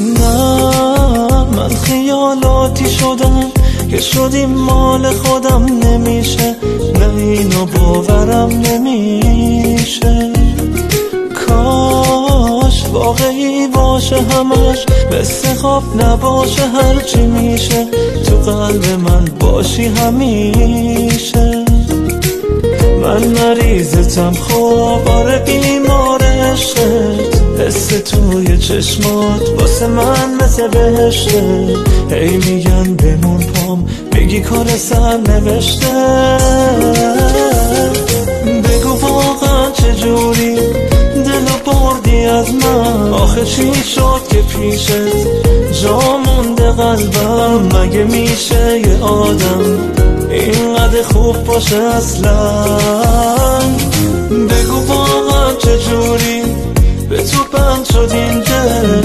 نه من خیالاتی شدم که شدیم مال خودم نمیشه، نه اینو باورم نمیشه. کاش واقعی باشه همش، مثل خواب نباشه هرچی میشه، تو قلب من باشی همیشه. من مریضتم خوب، آره بیمار عشقت، حس توی چشمات واسه من مثل بهشته. هی میگن بمون پام، بگی کار سر نوشته. بگو واقعا چجوری دلو بردی از من، آخه چی شد که پیشت جا مونده قلبم؟ مگه میشه یه آدم اینقدر خوب باشه اصلا؟ بگو واقعا چجوری به تو بند شد این دل.